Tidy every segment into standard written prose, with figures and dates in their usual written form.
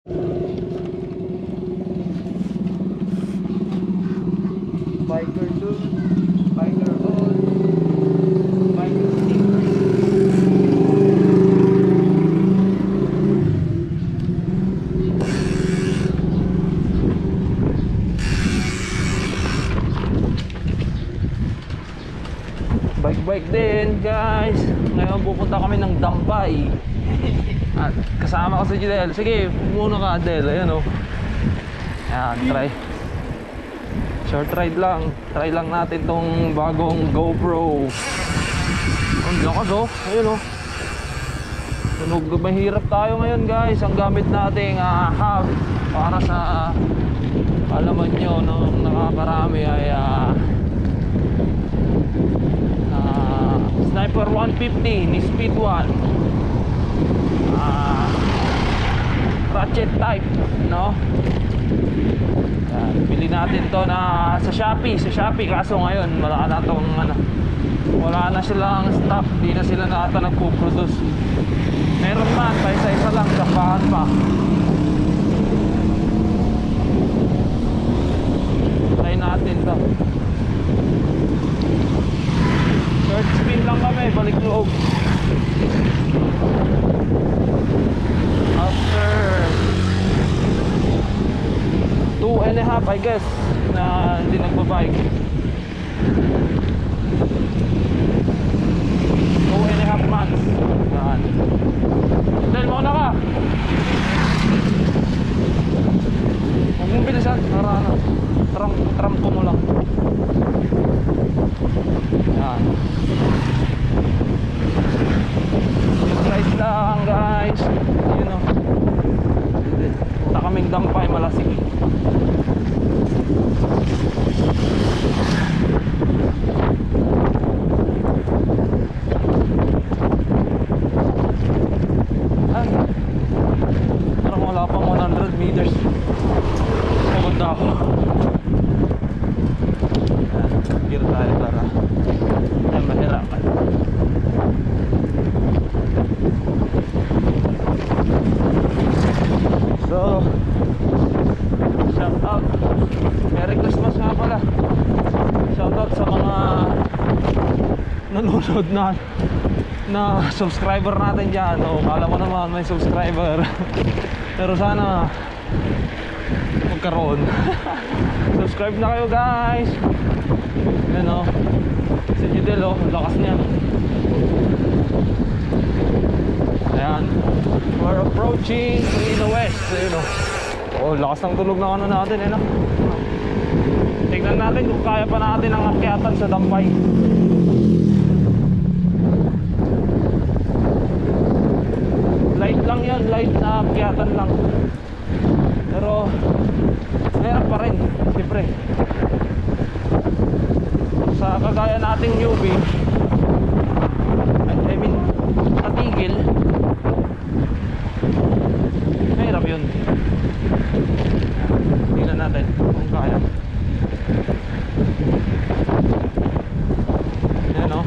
Biker tool, biker roll, biker stick. Bike din guys. Ngayon pupunta kami ng Dampay. At kasama ko si Jidel. Sige, muna ka Del. Ayan o. Ayan, try. Short ride lang. Try lang natin tong bagong GoPro. Ang lakas o. Ayun o. Tunog, mahirap tayo ngayon guys. Ang gamit nating hub para sa alaman nyo nung nakakarami ay Sniper 150 ni Speed 1, ratchet type, no? Bili natin to na sa Shopee, kaso ngayon wala na tong wala na silang stock, di na sila ata nagpo-produce. Meron man, pa isa-isa lang, sapahan pa. Try natin to. Short spin lang kami, balik loob. After 2.5 I guess na hindi nagbabike. 2.5 months. Yan. Dahil mo na ka. Huwag mong bilisan, para tram ko mo lang. Yan. Ride lang guys. Yun o. Punta kaming Dampay, Malasig. Ay, parang wala pang 100 meters. Pagod na ako. Gear tayo para ay mahirapan. So, shout out, Merry Christmas nga pala. Shout out sa mga nanonood na subscriber natin dyan. O, kala mo naman may subscriber. Pero sana magkaroon. Subscribe na kayo guys. Yan o, si Jidel o, lakas niya. Ayan, we're approaching Marina West. Ayun o, oh, lakas ng tulog ng ano natin eh, no? Tignan natin kung kaya pa natin ang akyatan sa Dampay. Light lang yan, light na akyatan lang. Pero mahirap pa rin, siyempre. Sa kagaya nating newbie, I mean katigil, mahirap yun. Tingnan natin kung kaya. Yan o,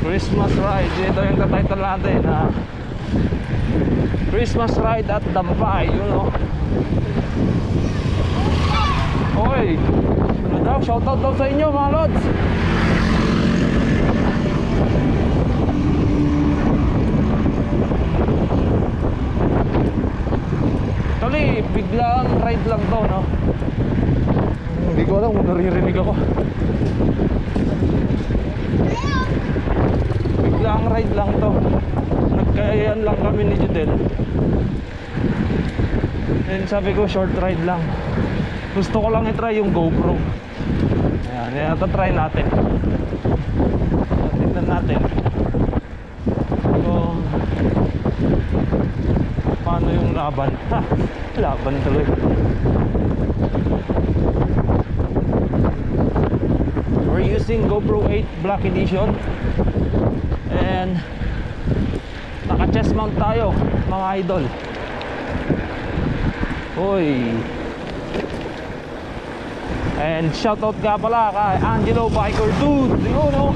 Christmas ride. Ito yung title natin, Christmas ride at Dampay. Yun o. Hoy, ano daw, shoutout daw sa inyo mga lods. Actually, biglang ride lang to, no? Hindi ko alam kung naririnig ako. Biglang ride lang to. Nagkayaan lang kami ni Judel. And sabi ko, short ride lang. Gusto ko lang i-try yung GoPro. Ayan, try natin. Tignan natin kung paano yung laban. Ha! Laban tuloy. We're using GoPro 8 Black Edition. And naka-chest mount tayo, mga idol. Hoy. And shoutout nga pala kay Angelo Biker Dude. Yun o,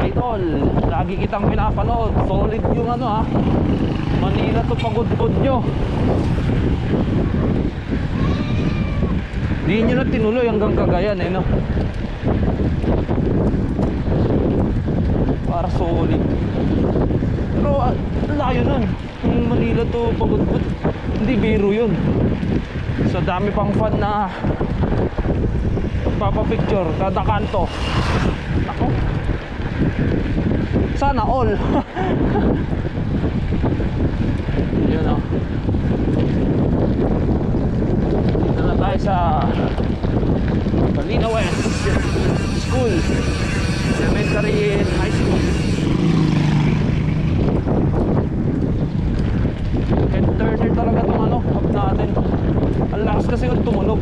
idol, lagi kitang pinapanood. Solid yung ano ha, Manila to to pagod-pod nyo. Di nyo na tinuloy hanggang Cagayan eh, no? Para solid. Pero layo nun. Yung Manila to pagod-pod, hindi biro yun. So dami pang fan na papapicture kada kanto. Ako, sana all. Yun o. Dito na tayo sa Balina West School, Elementary and High School. 10:30 talaga itong ano, hub natin. Ang lakas kasi yung tumunog.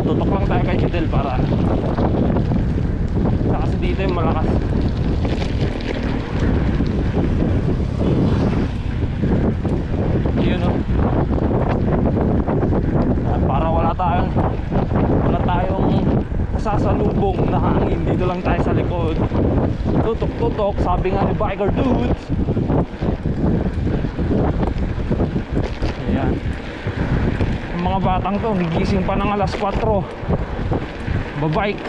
Tutok lang tayo kay Fidel para kasi dito yung malakas. Yun o. Para wala tayong sasalubong na hangin. Dito lang tayo sa likod. Tutok-tutok, sabi nga ni Biker Dudes. Ayan. Yung mga batang to, gigising pa ng alas 4. Babike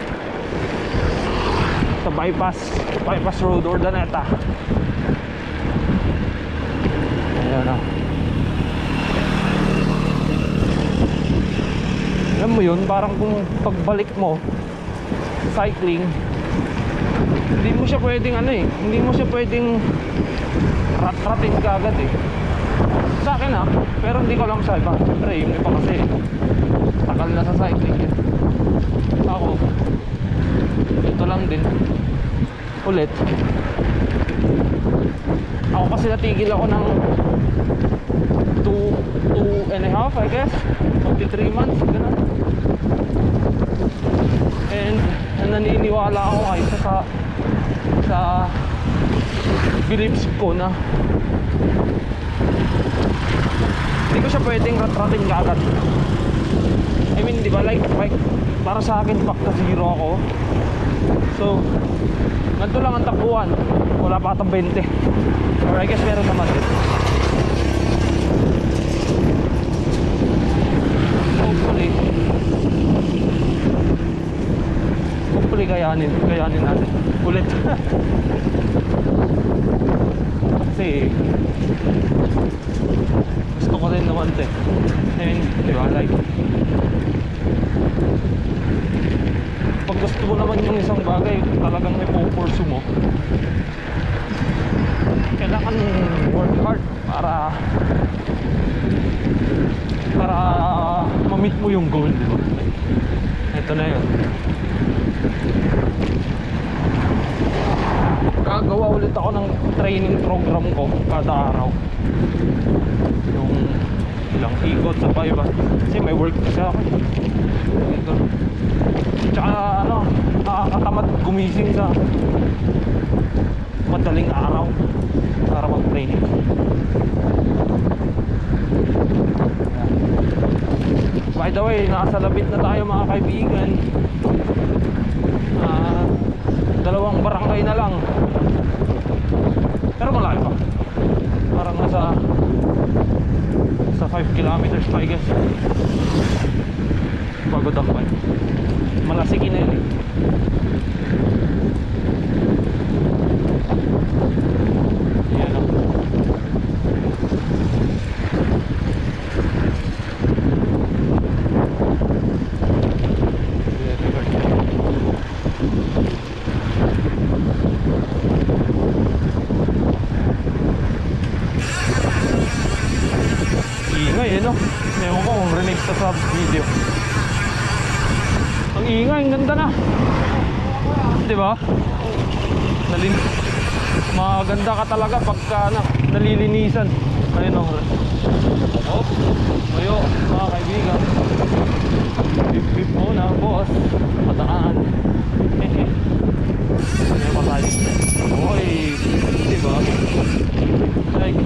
sa bypass road, Urdaneta. Ayan o. Alam mo yun, parang kung pagbalik mo cycling, hindi mo siya pwedeng ano eh, hindi mo siya pwedeng rat-ratin ka agad eh. Sa akin ha, pero hindi ko alam sa iba. Siyempre yung iba kasi takal na sa cycling eh. Ako ito lang din ulit. Ako kasi natigil ako ng 2.5 I guess, 23 months ganun. And naniniwala ako nga isa sa beliefs ko na hindi ko siya pwedeng rat-ratin kagad. I mean, di ba, like para sa akin back to zero ako. So ganito lang ang takbuhan, wala pa atang 20, or I guess meron naman din. Hopefully kayanin natin ulit. Kasi gusto ko rin naman ito eh. And di ba, like pag gusto mo naman yung isang bagay, talagang may pupursue mo, kailangan work hard para ma-meet mo yung goal, di ba? Ito na yun. Gagawa ulit ako ng training program ko kada araw. Yung ilang ikot sa iba. Kasi may work kasi ako. Ito. Tsaka ano, nakakatamad gumising sa madaling araw para mag-training. By the way, nasa labit na tayo mga kaibigan. Dalawang barangay na lang, pero malaki pa. Parang nasa 5 kilometers pa I guess. Bago Dakpan, Malasikin na yun eh. Yan o. Ingay eh no. Ewan ko kung rinig sa video. Ang ingay, ang ganda na. Diba? Maganda ka talaga pagka nalilinisan. Ayun o. Oh, ayo mga kaibigan. Bip-bip muna boss. Pataan. Ano pa tayo? Oy, diba? Like,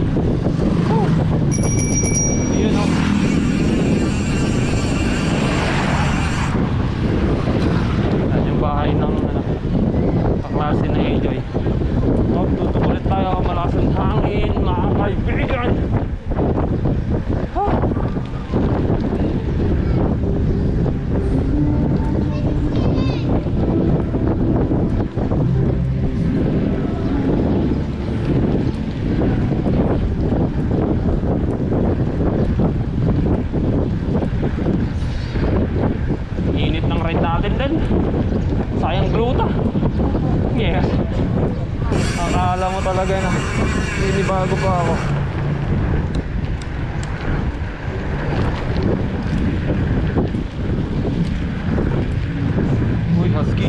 oh, yun o. Yan yung bahay sayang gluta. Yeah. Akala mo talaga na bago pa ako. Uy, husky.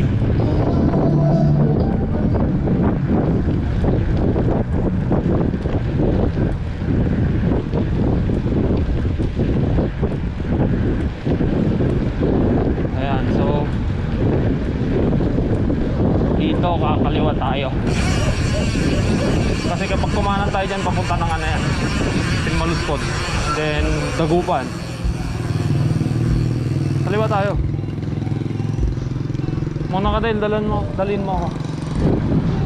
Ayan, so dito kakaliwa tayo. Kasi kapag kumanan tayo dyan, papunta ng ano yan, Pinmaluspod, then Dagupan. Kaliwa tayo. Muna ka dahil, dalhin mo ako.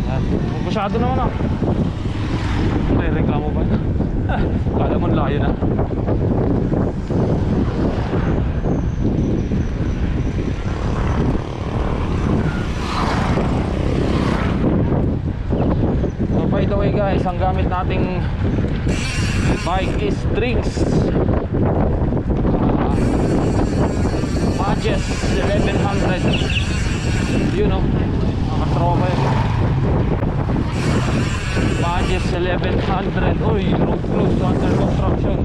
Yan, masyado naman ako. May reklamo ba? Kala mo layo na. By the way guys, ang gamit nating bike is Trix Majes 1100. You know, nakatropa yun. Majes 1100. Uy, road close, under construction.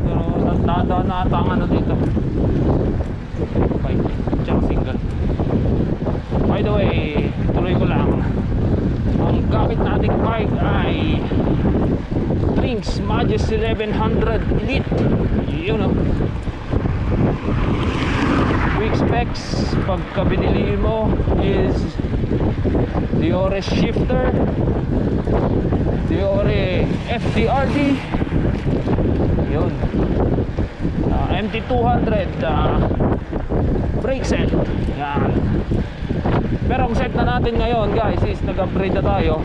Pero nadaan na ata ang ano dito, bike, tsaka single. By the way, tuloy ko lang. Ang gamit nating bike ay Trix Majes 1100 Elite. You know, quick specs pagka binili mo is Diore shifter, Diore FDRD, yun, MT200 brake set. Yan. Pero ang set na natin ngayon guys is nag-upgrade na tayo.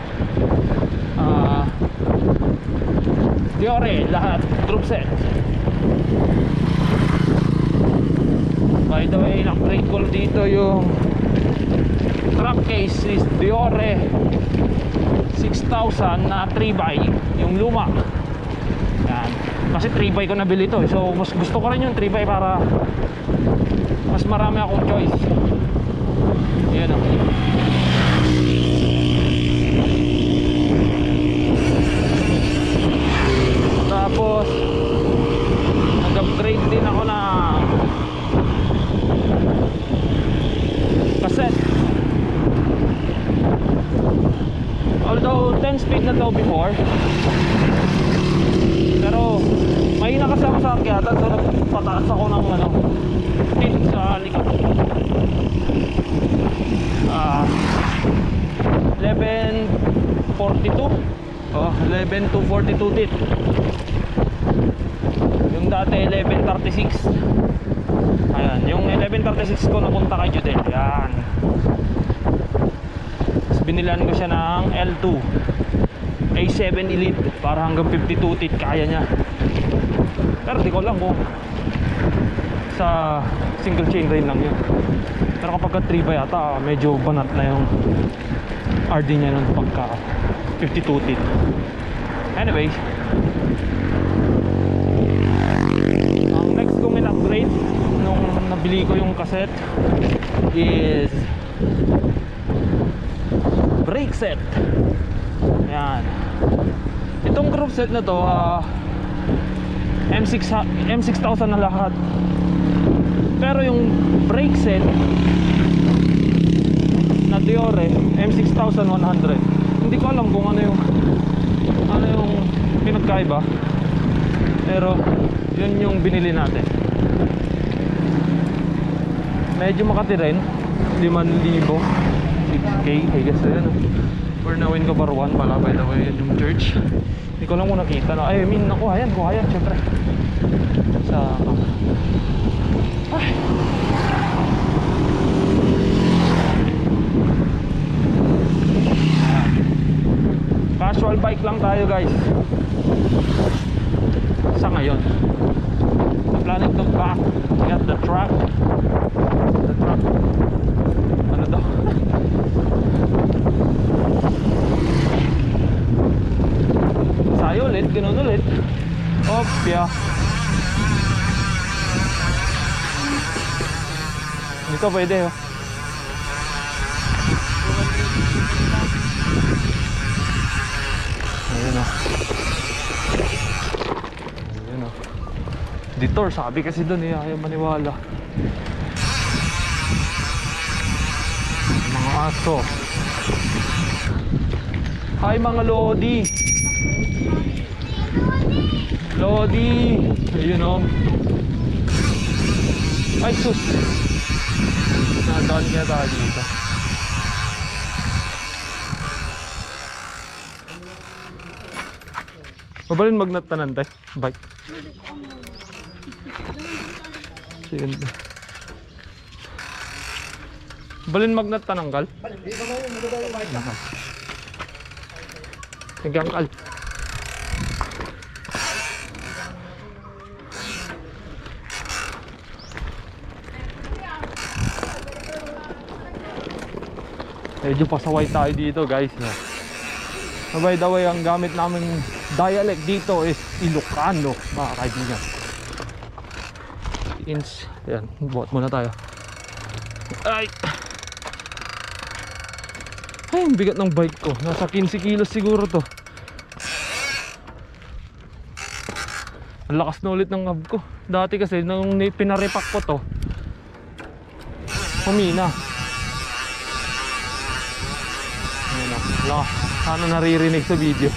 Diore lahat, group set. By the way, in-upgrade ko dito yung truck case is Diore 6000 na 3x, yung luma. Yan. Kasi 3x ko nabili to, so mas gusto ko rin yung 3x para mas marami akong choice. Yan o. Tapos nag-upgrade din ako na cassette. Although 10 speed na to before, pero mahina kasi ako sa akyatan, so nagpataas ako ng ano, tilt sa likod. 1142. Oh, 11242 tit. Yung dati 1136. Ayan, yung 1136 ko napunta kay Judel. Yan. Tapos binilan ko siya ng L2 A7 Elite para hanggang 52 tit kaya niya. Pero di ko lang kung sa single chain rin lang yun. Pero kapag 3 ba yata, medyo banat na yung RD niya nun pagka 52 tit. Anyway, ang next kong in-upgrade nung nabili ko yung cassette is brake set. Yan. Itong group set na to, M6000 na lahat. Pero yung brake set na Diore M6100, hindi ko alam kung ano yung pinagkaiba, pero yun yung binili natin. Medyo makati rin, 5,000, 6K I guess. Ayan, Bernawin Cabarwan pala, by the way, yung church. Hindi ko lang kung nakita na, I mean, nakuha yan syempre sa ay. Casual bike lang tayo guys sa ngayon. I'm planning to back at the track. Ano daw? Sayo ulit, ganun ulit. Opya. Dito pwede oh. Ayun oh. Ayun oh. Detour, sabi kasi doon eh, ayaw maniwala. Mga aso. Hi mga Lodi. Lodi. Ayun oh. Ay sus. Nadaan kaya tayo dito. Mabalin magnatanan tayo. Bike. Sige. Balin magnatanan kal? Hanggang kal. Medyo pasaway tayo dito guys. By the way, ang gamit namin dialect dito is Ilocano mga kaibigan. Inch. Ayan, buhat muna tayo. Ay! Ay, ang bigat ng bike ko. Nasa 15 kilos siguro to. Ang lakas na ulit ng hub ko. Dati kasi nung pinarepack ko to, humina. Ayan o. Sana naririnig sa video.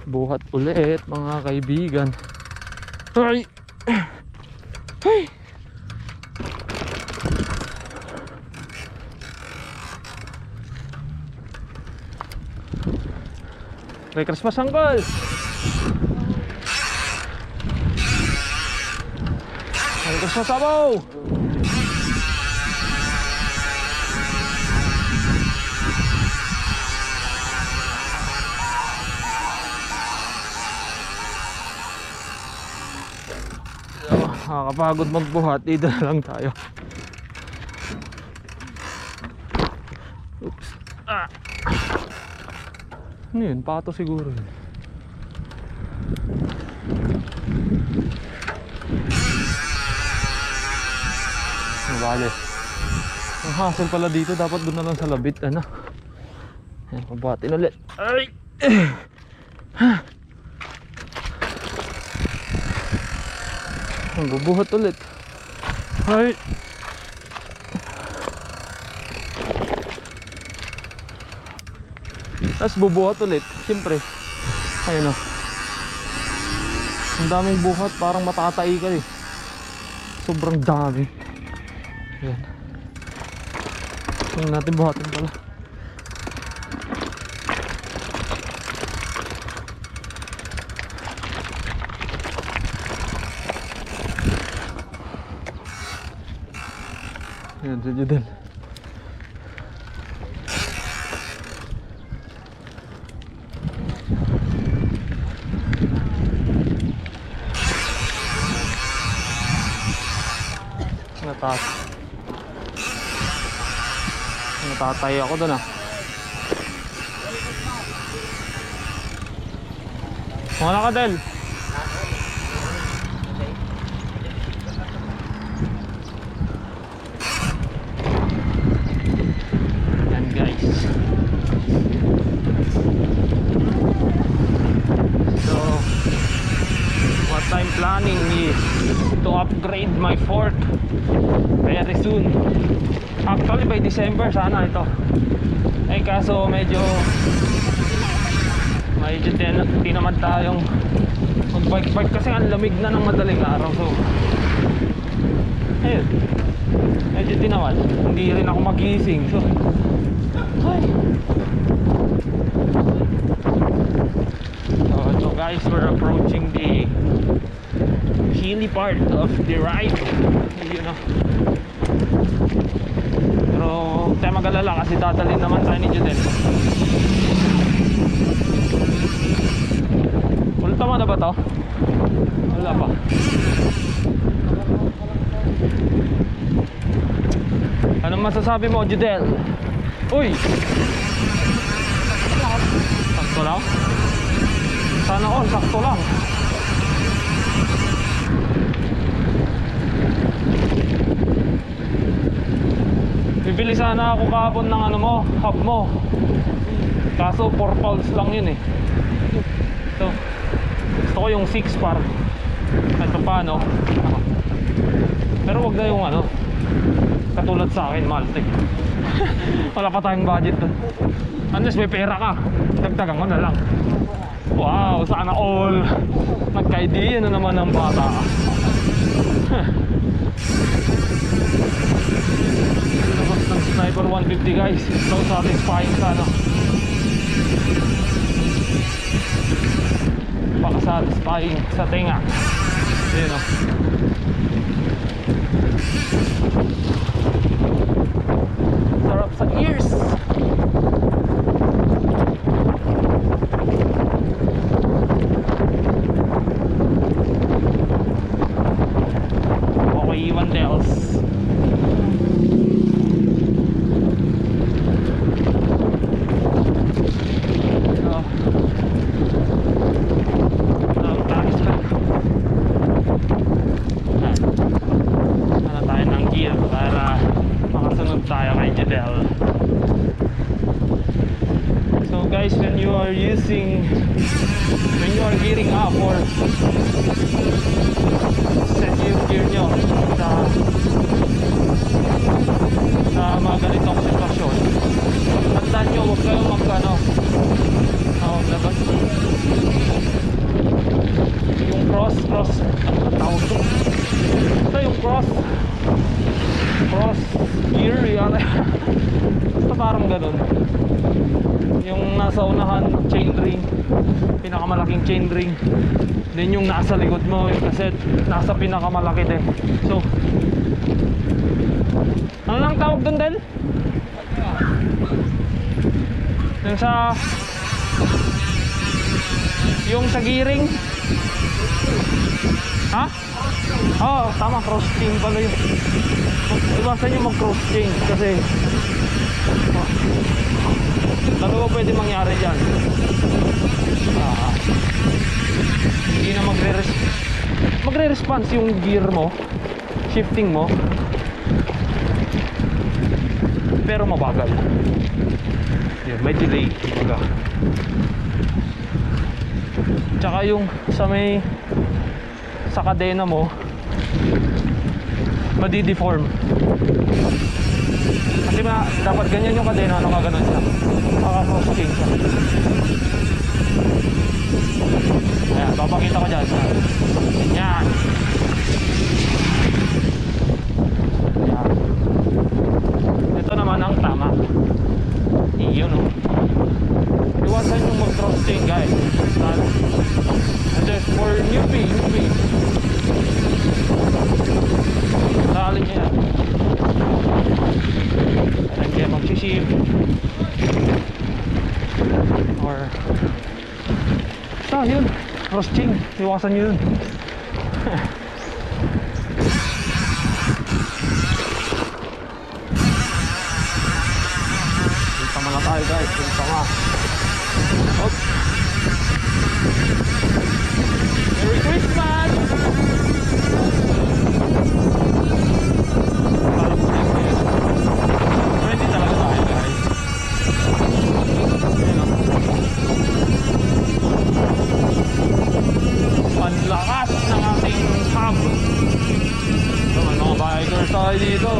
Buhat ulit mga kaibigan. Ay! Ay! Merry Christmas, Uncle! Merry Christmas, Abo! Nakakapagod magbuhat, dito na lang tayo. Oops. Ah. Ano yun? Pato siguro yun. Nabali. Ang hassle pala dito, dapat doon na lang sa labit. Ano? Ayan, mabuhatin ulit. Ay! Ang bubuhat ulit. Ay! Tapos bubuhat ulit. Siyempre. Ayun o. Ang daming buhat. Parang matatay ka eh. Sobrang dami. Ayan. Tingnan natin buhatin pala. Ayan, si Judel. Natatay ako doon ah. Mga ka, Del. Yan guys. So what I'm planning is to upgrade my fork very soon. Actually by December sana ito. Eh kaso medyo tinamad tayong mag-bike kasi ang lamig na ng madaling araw. So ayun, medyo tinamad. Hindi rin ako magising. So ay. So guys, we're approaching the hilly part of the ride, you know. Pero tayo mag-alala kasi dadalhin naman tayo ni Judel. Ulit tama na ba to? Wala pa. Anong masasabi mo, Judel? Uy! Sakto lang? Sana all, sakto lang. Bumili sana ako kahapon ng ano mo, hub mo. Kaso 4 pounds lang yun eh. So, gusto ko yung 6 par. Ito pa no. Pero wag na yung ano, katulad sa akin, Malte. Wala pa tayong budget doon. Unless may pera ka, dagdagan ko na lang. Wow, sana all. Nagka-idea na naman ng bata. Labas ng Sniper 150 guys. So satisfying sana. Paka-satisfying sa tenga. Ayun o. Sarap sa ears. Okay, Iwan Dels. When you are gearing up or set yung gear nyo sa mga ganitong sitwasyon, tandaan nyo, huwag kayong magkano labas yung cross tawag ko ito yung cross gear yan. Basta parang ganun yung nasa unahan, chain ring, pinakamalaking chain ring. Then yung nasa likod mo, yung cassette, nasa pinakamalaki din. So, ano lang tawag doon din? Yung sa gearing? Ha? Oo, tama, cross chain pala yun. Iwasan nyo mag-cross chain kasi dalawa pwede mangyari dyan. Hindi na magre-response yung gear mo, shifting mo, pero mabagal. Yun, may delay baga. Tsaka yung sa kadena mo madi-deform. Kasi dapat ganyan yung kadena, ano ka ganun siya, cross chain siya. Ayan, papakita ko dyan. Yan. Ayan. Ito naman ang tama. Iyon o. Iwasan yung mag-cross chain guys. And then for newbie lalim niya yan. Ayan kaya mag-shift or yun, cross chain, iwasan nyo yun. Dito muna tayo guys, dito nga. Hop. Merry Christmas! Ready talaga tayo guys. Ang lakas ng ating hub. So, may mga bikers tayo dito.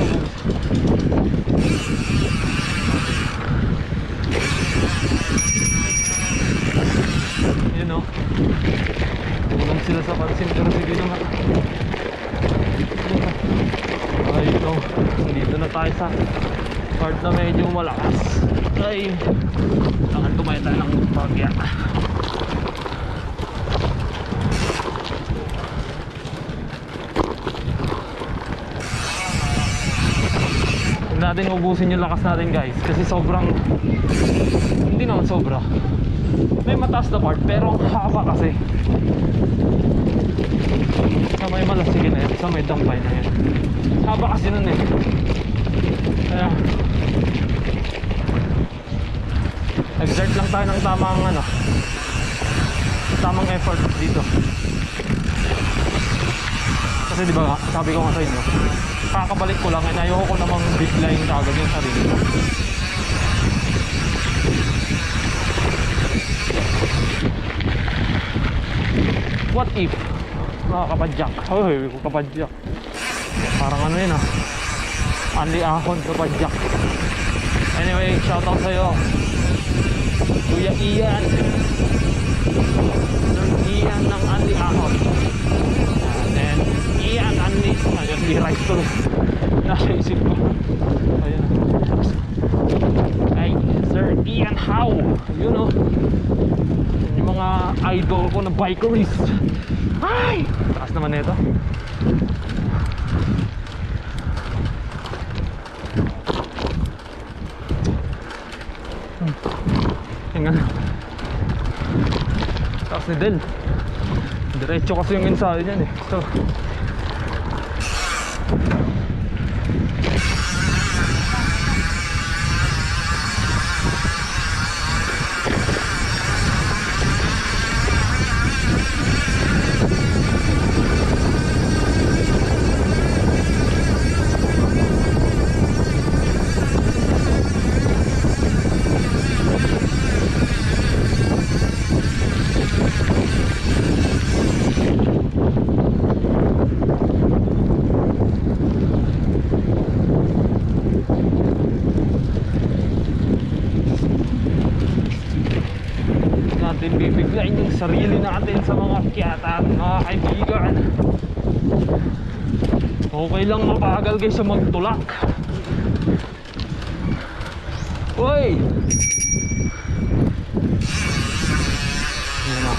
Yun o. Tulang sila sa pansin pero sige naman. Ay ito. Dito na tayo sa part na medyo malakas. Ay, tangan tumayo tayo ng bagya. Huwag natin ubusin yung lakas natin guys. Kasi sobrang, hindi naman sobra, may mataas na part pero ang haba kasi. Sa may malasige na yan, sa may dampay na yan, haba kasi nun eh. Kaya exert lang tayo ng tamang effort dito. Kasi di ba sabi ko nga sa inyo, kakabalik ko lang and ayoko ko namang biglayin kagad yung sarili ko. What if nakakapadyak? Hoy, kapadyak. Parang ano yun Anli Ahon kapadyak. Anyway, shoutout sa'yo Kuya Ian, Sir Ian ng Anli Ahon. And then Ian Anli, ayun, di right to nasa isip ko. Ayun ay Sir Ian How, you know, yung mga idol ko na bikerist. Ay, taas naman nito. Tingnan, taas ni Del. Diretso kasi yung ensayo niyan so natin bibiglayin yung sarili natin sa mga kiyatan, mga kaibigan. Okay lang mabagal kaysa magtulak. Uy! Yan na.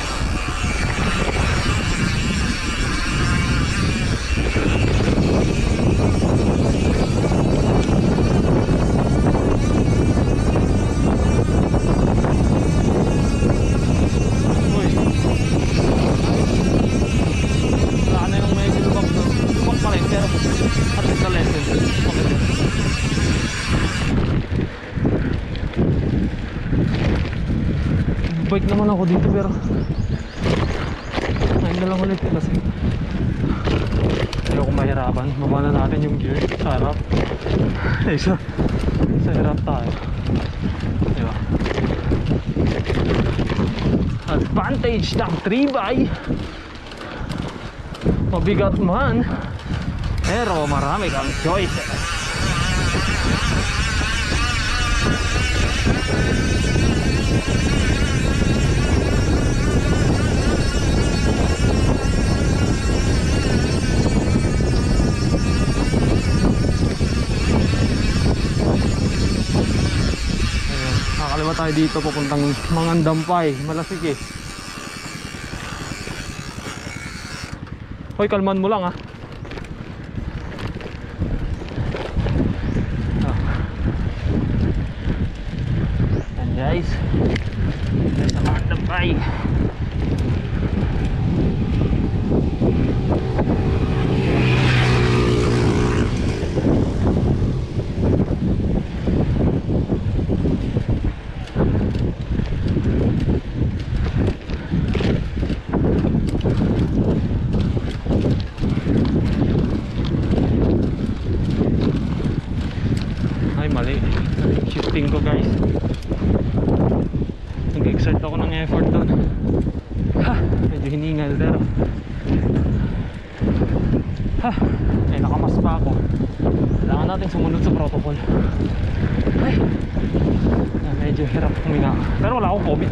Bike naman ako dito pero ngayon na lang ulit kasi ayoko mahirapan. Mabana natin yung gear sa harap. sa harap tayo, diba? Advantage ng 3x, mabigat man pero marami kang choices. Nakakaliwa tayo dito papuntang Mangandampay, Malasig Hoy, kalman mo lang and guys, nasa Mangandampay. Mali shifting ko guys, nag-exert ako ng effort doon. Medyo hiningal pero nakamas pa ako. Kailangan natin sumunod sa protocol. Medyo hirap huminga pero wala akong COVID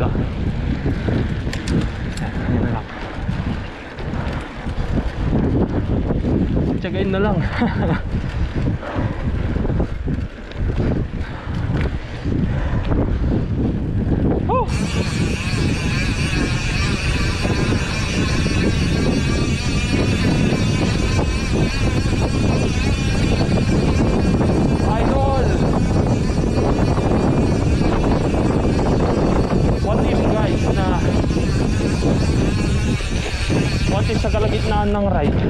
yun na lang, tiyagain na lang. Idol, what if guys what if sa kalagitnaan ng ride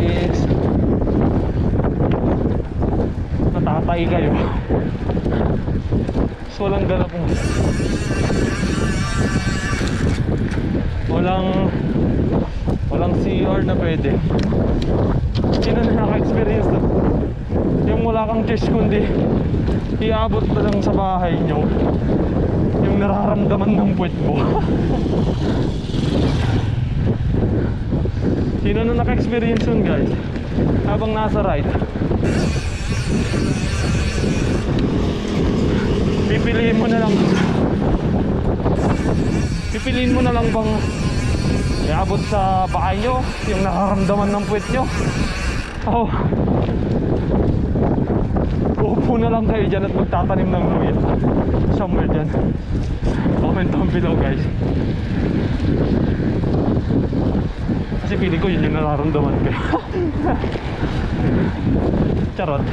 is natatay kayo, so walang ganap mo, walang CR na pwede. Sino na naka-experience na? Yung wala kang choice kundi iabot na lang sa bahay nyo yung nararamdaman ng puwet mo. Sino na naka-experience yun guys? Habang nasa ride, pipiliin mo na lang bang iabot sa bahay nyo yung nararamdaman ng puwet nyo, oh, uupo na lang kayo dyan at magtatanim ng luya somewhere dyan. Comment down below guys, kasi feeling ko yun yung nararamdaman ko. Charot,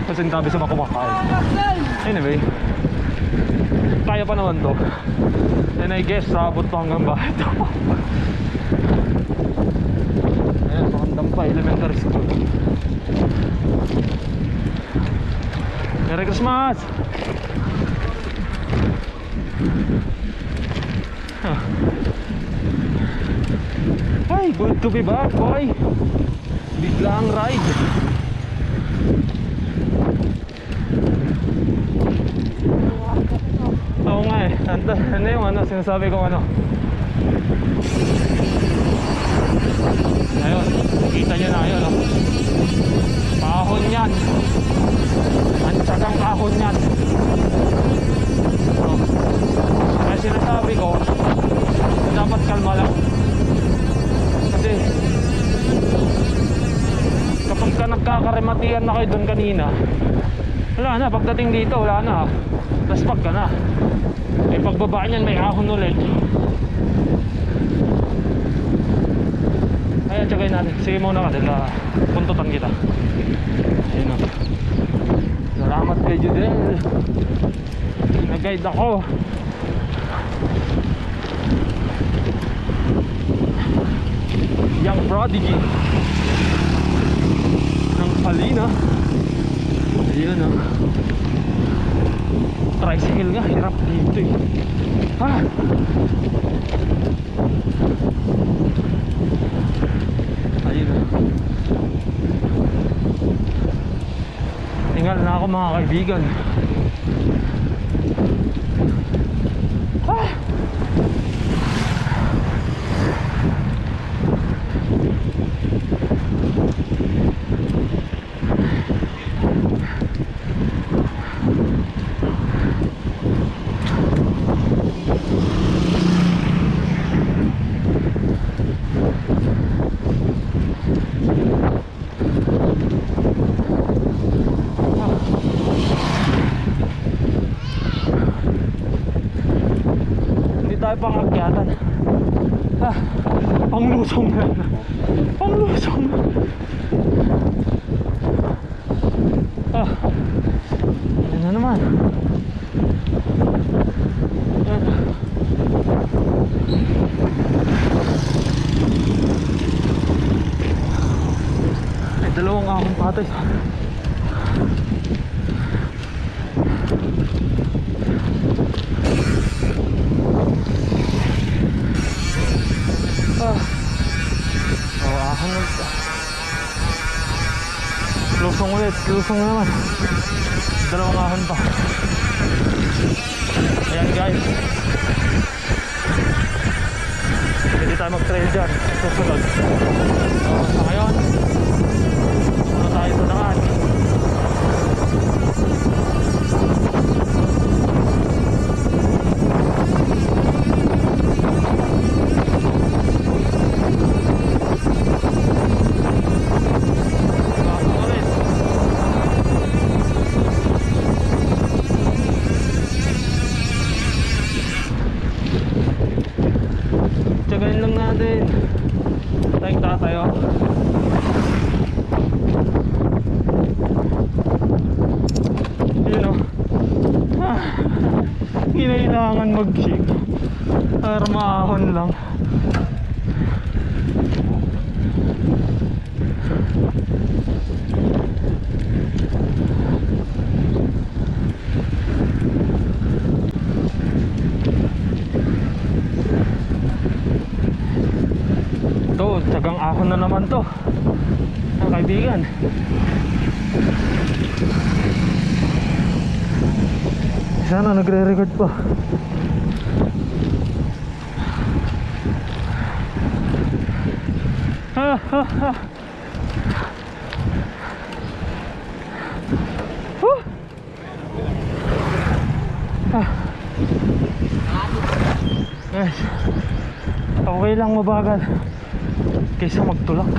pasintabi sa mga kumakain. Anyway, kaya pa naman to. And I guess sabot to hanggang bahay to. Ayan, pakandang pa, elementary school. Merry Christmas! Hi, good to be back boy. Biglang ride. Oo nga eh. Ano yung sinasabi ko ano? Ayun, kita nyo na yun, no? Kahon yan. Ang tsagang kahon yan. So, kaya sinasabi ko, dapat kalma lang. Kasi kapag ka nagkakarematian na kayo doon kanina, wala na, pagdating dito wala na, laspag ka na. Eh pagbaba niyan may ahon ulit. Kaya tsagay natin. Sige muna ka dila, puntutan kita. Ayun na. Salamat kay Judel, nag-guide ako. Young prodigy ng Palina. Ayun na. Tricycle nga, hirap dito eh. Ha? Ayun na. Tingnan na ako mga kaibigan. Ah! Tayo pangakyatan. Panglusong na. Panglusong na. Yan na naman. Yan. Ay, dalawang akong patay. Lusong na naman. Dalawang ahon pa. Ayan guys, pwede tayo mag-trail dyan susunod. So sa ngayon, ano tayo sa daan. Tsagayin lang natin. Tayong tatayo. Yun o. Kinailangan mag-shake para maahon lang. ahon na naman to, ang kaibigan. Sana nagre-record pa. Ha ha ha. Guys, okay lang mabagal kaysa magtulak.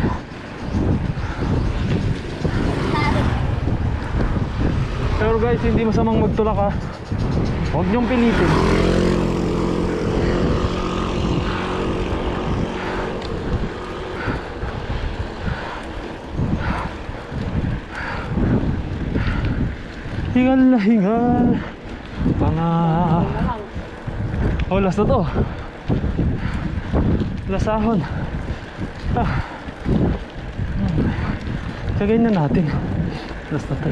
Pero guys, hindi masamang magtulak ha. Huwag niyong pilitin. Hingal na hingal. Oh, last na to. Last ahon. Tagayin na natin. Last na to.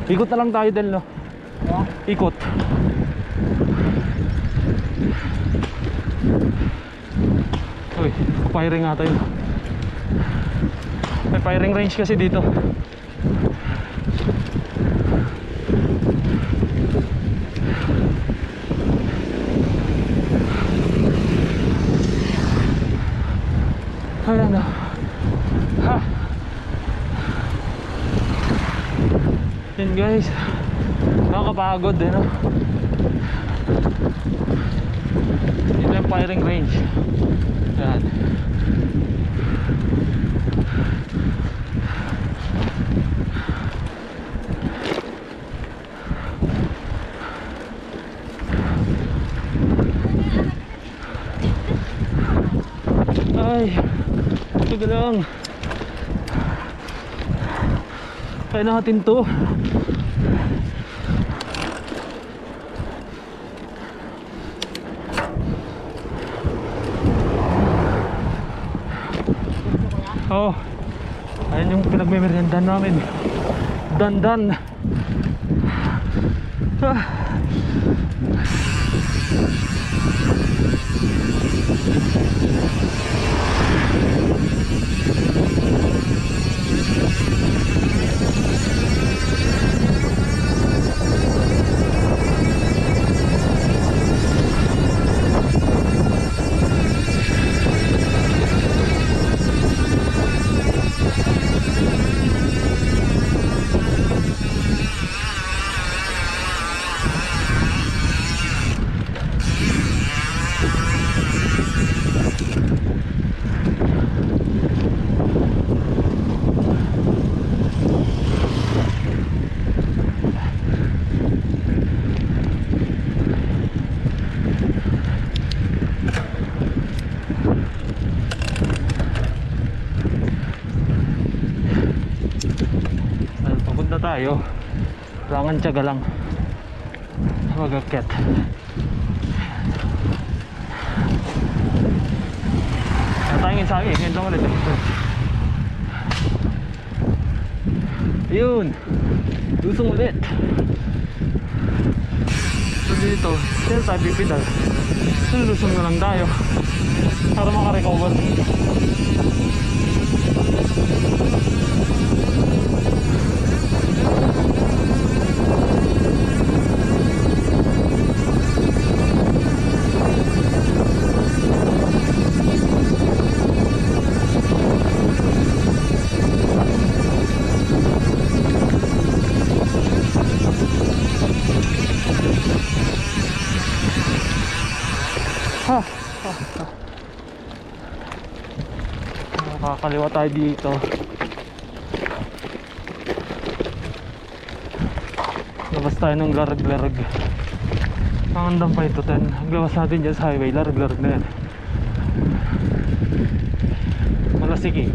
Ikot na lang tayo din, no? Ikot. Uy, firing nga tayo. May firing range kasi dito. Ayan na. Ha. Yan guys, nakakapagod din, no? Ito yung firing range. Yan. Ay, ito lang. Kaya natin to. Oh, ayan yung pinagmemeryendahan namin. Dandan. Tayo, kailangan tiyaga lang mag-akyat. Natangin sa akin, ngayon lang ulit. Yun, lusong ulit. So dito, sila tayo pipidal, lusong na lang tayo para makarecover. Nakakaliwa tayo dito. Labas tayo ng larag-larag. Pangandang pa ito 10. Labas natin dyan sa highway, larag-larag na yan. Malasig eh.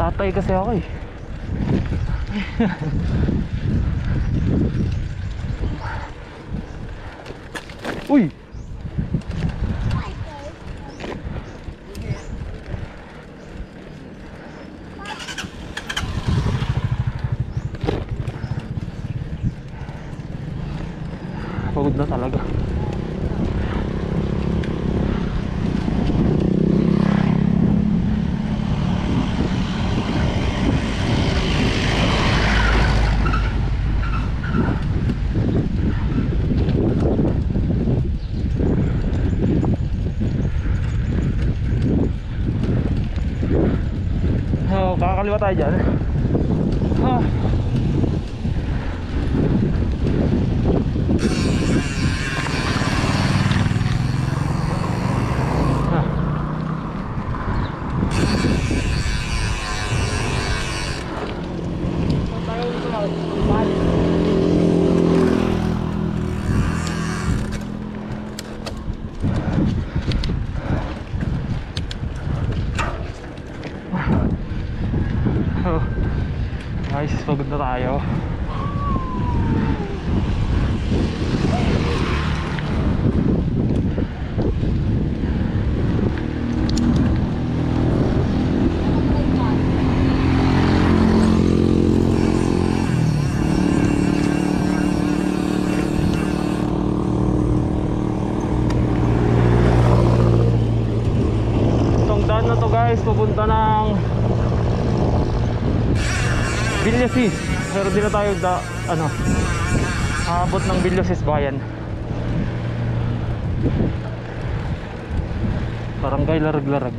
Tatay kasi ako eh. Uy! ganda talaga. Oh, kakaliwa tayo dyan. Ah. Oh, guys, pagod na tayo. Itong daan na to guys, papunta ng Villasis. Pero di na tayo aabot ng Villasis bayan. Barangay Larag-Larag.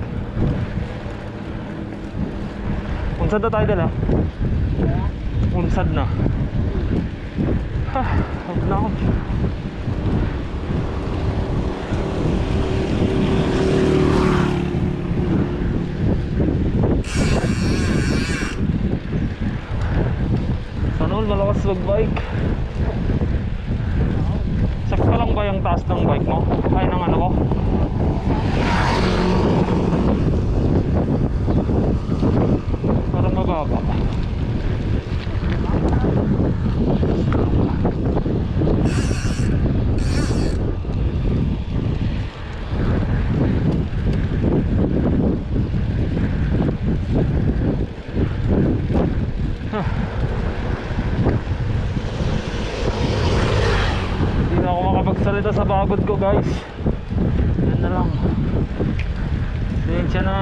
Unsad na tayo dala? Unsad na. Huwag na ako. Sanol, malakas mag-bike. Sakto lang ba yung taas ng bike mo? Ay, ng ano ko? Parang mababa. Hindi na ako makapagsalita sa pagod ko guys. Yan na lang. Sensya na.